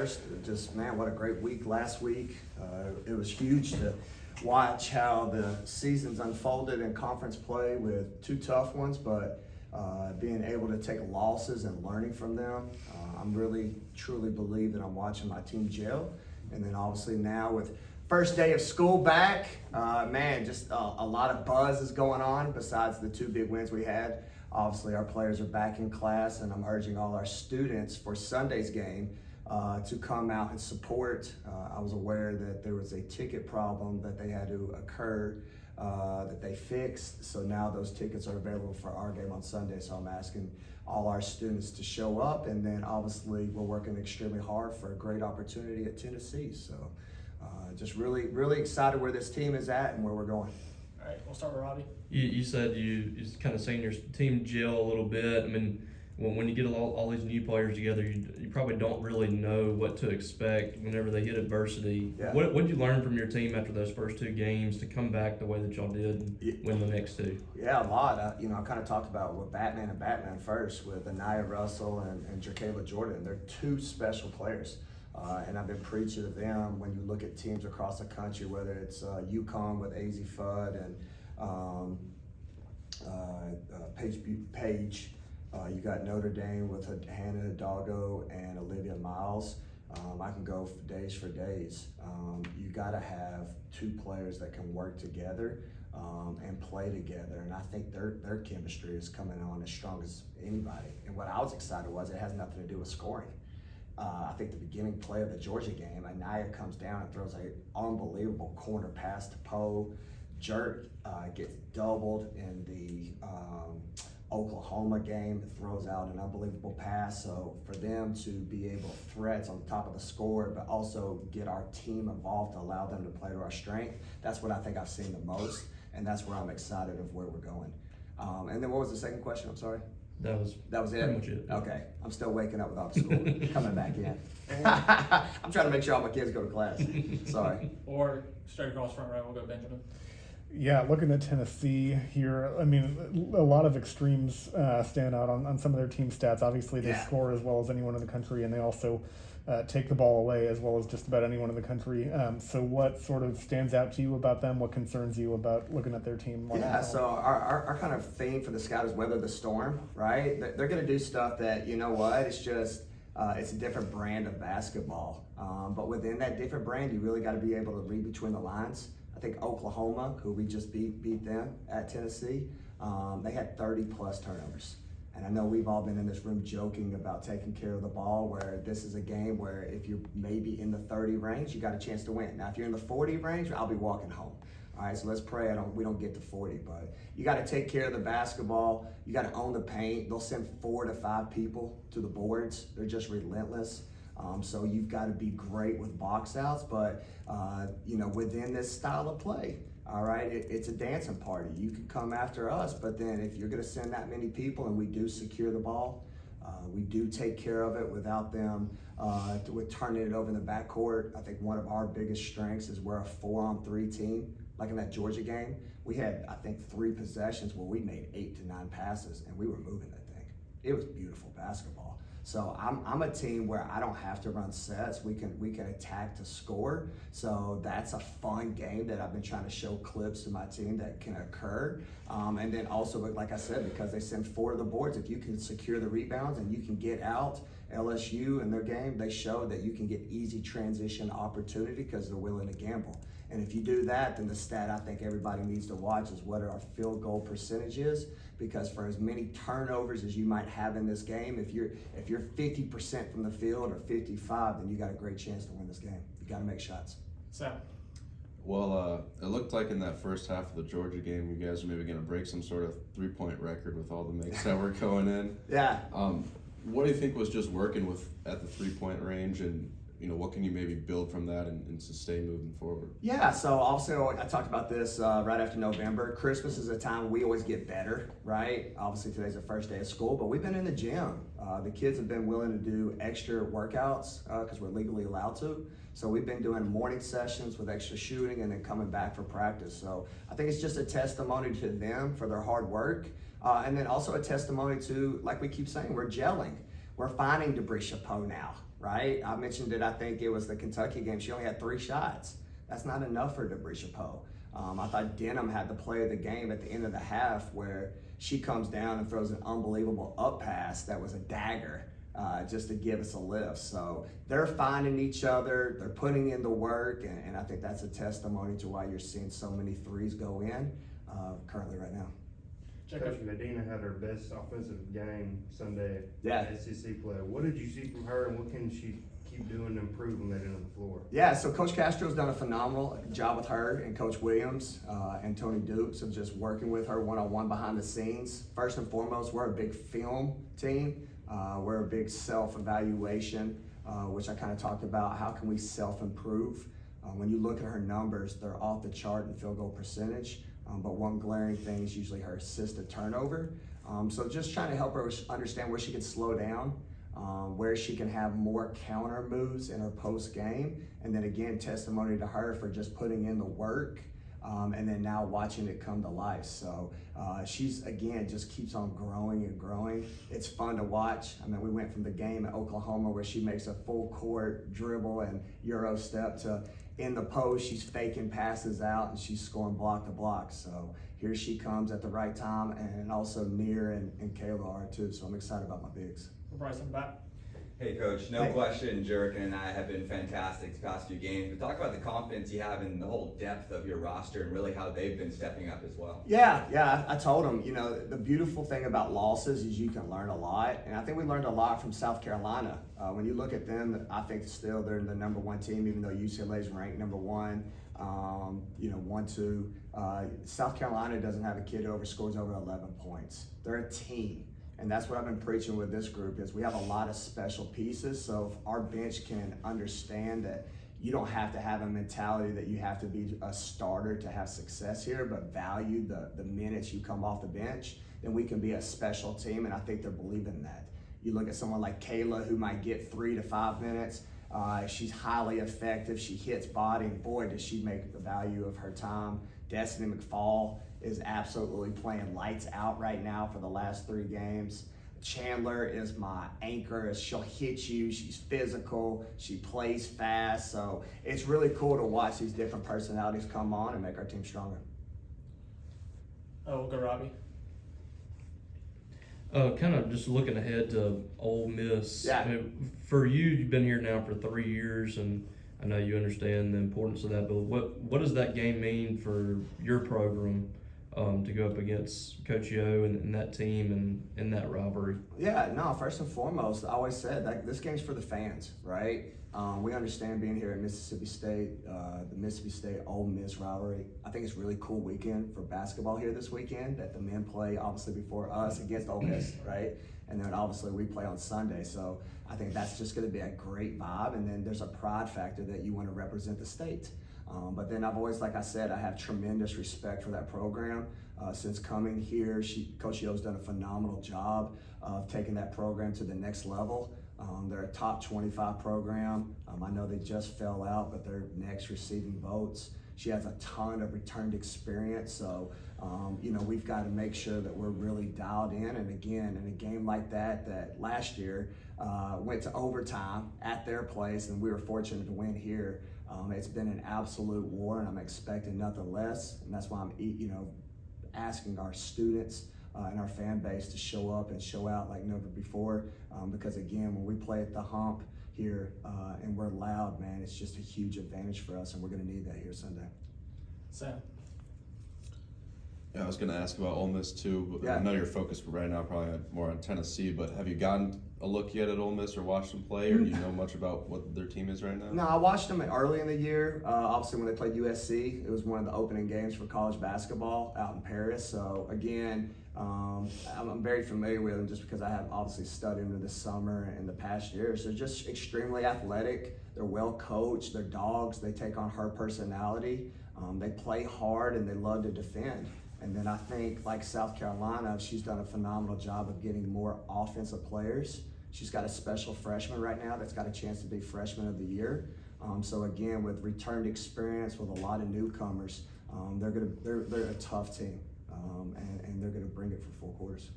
first. Just, man, what a great week last week. It was huge to watch how the seasons unfolded in conference play with two tough ones, but being able to take losses and learning from them. I'm really, truly believe that I'm watching my team gel. And then obviously now with first day of school back, man, just a lot of buzz is going on besides the two big wins we had. Obviously, our players are back in class, and I'm urging all our students for Sunday's game to come out and support. I was aware that there was a ticket problem that they had to occur that they fixed, so now those tickets are available for our game on Sunday, so I'm asking all our students to show up, and then obviously we're working extremely hard for a great opportunity at Tennessee, so just really, really excited where this team is at and where we're going. All right, we'll start with Robbie. You said you kind of seen your team gel a little bit. I mean, when you get all these new players together, you probably don't really know what to expect whenever they hit adversity. Yeah. What did you learn from your team after those first two games to come back the way that y'all did and win the next two? Yeah, a lot. I kind of talked about with Batman first with Anaya Russell and Jerkayla Jordan. They're two special players. And I've been preaching to them when you look at teams across the country, whether it's UConn with AZ Fudd and Paige. You got Notre Dame with Hannah Hidalgo and Olivia Miles. I can go for days. You got to have two players that can work together and play together. And I think their chemistry is coming on as strong as anybody. And what I was excited was it has nothing to do with scoring. I think the beginning play of the Georgia game, Anaya comes down and throws an unbelievable corner pass to Poe. Jerk gets doubled in the Oklahoma game, throws out an unbelievable pass. So for them to be able to threats on the top of the score, but also get our team involved to allow them to play to our strength, that's what I think I've seen the most, and that's where I'm excited of where we're going. And then what was the second question? I'm sorry. That was it? pretty much it. Okay. I'm still waking up without school. Coming back in. I'm trying to make sure all my kids go to class. Sorry. Or straight across front row, we'll go Benjamin. Yeah, looking at Tennessee here, I mean, a lot of extremes stand out on some of their team stats. Obviously, they score as well as anyone in the country, and they also take the ball away as well as just about anyone in the country. So what sort of stands out to you about them? What concerns you about looking at their team? Yeah, so our kind of theme for the scout is weather the storm, right? They're going to do stuff that, you know what, it's just, it's a different brand of basketball. But within that different brand, you really got to be able to read between the lines. I think Oklahoma, who we just beat them at Tennessee, they had 30-plus turnovers. And I know we've all been in this room joking about taking care of the ball, where this is a game where if you're maybe in the 30 range, you got a chance to win. Now, if you're in the 40 range, I'll be walking home. All right, so let's pray we don't get to 40, but you got to take care of the basketball. You got to own the paint. They'll send 4 to 5 people to the boards. They're just relentless. So you've got to be great with box outs, but within this style of play, all right, it's a dancing party. You can come after us, but then if you're going to send that many people and we do secure the ball, we do take care of it without them with turning it over in the backcourt. I think one of our biggest strengths is we're a 4-on-3 team. Like in that Georgia game, we had, I think, 3 possessions where we made 8 to 9 passes, and we were moving that thing. It was beautiful basketball. So I'm a team where I don't have to run sets. We can attack to score. So that's a fun game that I've been trying to show clips to my team that can occur. And then also, like I said, because they send 4 to the boards, if you can secure the rebounds and you can get out, LSU in their game, they show that you can get easy transition opportunity because they're willing to gamble. And if you do that, then the stat I think everybody needs to watch is what our field goal percentage is, because for as many turnovers as you might have in this game, if you're 50% from the field or 55, then you got a great chance to win this game. You got to make shots. Sam. Well, it looked like in that first half of the Georgia game, you guys were maybe going to break some sort of 3-point record with all the makes that were going in. Yeah. What do you think was just working at the 3-point range, and what can you maybe build from that and sustain moving forward? Yeah, so also I talked about this right after November. Christmas is a time we always get better, right? Obviously today's the first day of school, but we've been in the gym. The kids have been willing to do extra workouts because we're legally allowed to. So we've been doing morning sessions with extra shooting and then coming back for practice. So I think it's just a testimony to them for their hard work. And then also a testimony to, like we keep saying, we're gelling. We're finding Debrisha Poe now. right? I mentioned it, I think it was the Kentucky game. She only had 3 shots. That's not enough for Debrisha Poe. I thought Denham had the play of the game at the end of the half where she comes down and throws an unbelievable up pass that was a dagger just to give us a lift. So they're finding each other, they're putting in the work, and I think that's a testimony to why you're seeing so many threes go in currently right now. Coach Medina had her best offensive game Sunday Yeah. at SEC play. What did you see from her, and what can she keep doing to improve on that end of the floor? Yeah, so Coach Castro's done a phenomenal job with her, and Coach Williams and Tony Dukes of just working with her one-on-one behind the scenes. First and foremost, we're a big film team. We're a big self-evaluation, which I kind of talked about. How can we self-improve? When you look at her numbers, they're off the chart in field goal percentage. But one glaring thing is usually her assisted turnover. So just trying to help her understand where she can slow down, where she can have more counter moves in her post game. And then again, testimony to her for just putting in the work and then now watching it come to life. So she's, again, just keeps on growing and growing. It's fun to watch. I mean, we went from the game at Oklahoma where she makes a full court dribble and Euro step to in the post, she's faking passes out and she's scoring block to block. So here she comes at the right time, and also Near and Kayla are too. So I'm excited about my bigs. Bryce in the back. Hey Coach, no Hey. question Jerican and I have been fantastic the past few games, but talk about the confidence you have in the whole depth of your roster and really how they've been stepping up as well. Yeah, I told them, the beautiful thing about losses is you can learn a lot, and I think we learned a lot from South Carolina. When you look at them, I think still they're the number 1 team, even though UCLA's ranked number 1, 1, 2. South Carolina doesn't have a kid who scores over 11 points. They're a team. And that's what I've been preaching with this group is we have a lot of special pieces. So if our bench can understand that you don't have to have a mentality that you have to be a starter to have success here, but value the minutes you come off the bench, then we can be a special team. And I think they're believing that. You look at someone like Kayla who might get 3 to 5 minutes. She's highly effective. She hits body, and boy, does she make the value of her time. Destiny McFall is absolutely playing lights out right now for the last 3 games. Chandler is my anchor. She'll hit you. She's physical. She plays fast. So it's really cool to watch these different personalities come on and make our team stronger. Oh, we'll go Robbie. Kind of just looking ahead to Ole Miss. Yeah. I mean, for you, you've been here now for 3 years, and I know you understand the importance of that. But what does that game mean for your program to go up against Coach Yo and that team and in that rivalry? Yeah, no, first and foremost, I always said that this game's for the fans, right? We understand being here at Mississippi State, the Mississippi State-Ole Miss rivalry. I think it's a really cool weekend for basketball here this weekend that the men play obviously before us against Ole Miss, right? And then obviously we play on Sunday. So I think that's just going to be a great vibe. And then there's a pride factor that you want to represent the state. But then I've always, like I said, I have tremendous respect for that program. Since coming here, Coach Yo's done a phenomenal job of taking that program to the next level. They're a top 25 program. I know they just fell out, but they're next receiving votes. She has a ton of returned experience, so we've got to make sure that we're really dialed in. And again, in a game like that last year went to overtime at their place, and we were fortunate to win here. It's been an absolute war, and I'm expecting nothing less. And that's why I'm, asking our students and our fan base to show up and show out like never before. Because again, when we play at the hump here and we're loud, man, it's just a huge advantage for us, and we're going to need that here Sunday. Sam. Yeah, I was going to ask about Ole Miss too. But Yeah. I know you're focused right now probably more on Tennessee, but have you gotten a look yet at Ole Miss or watched them play, or do you know much about what their team is right now? No, I watched them early in the year. Obviously, when they played USC, it was one of the opening games for college basketball out in Paris. So again, I'm very familiar with them just because I have obviously studied them this summer and the past years. They're just extremely athletic. They're well coached. They're dogs. They take on her personality. They play hard and they love to defend. And then I think, like South Carolina, she's done a phenomenal job of getting more offensive players. She's got a special freshman right now that's got a chance to be freshman of the year. So again, with returned experience, with a lot of newcomers, they're a tough team, and they're gonna bring it for 4 quarters.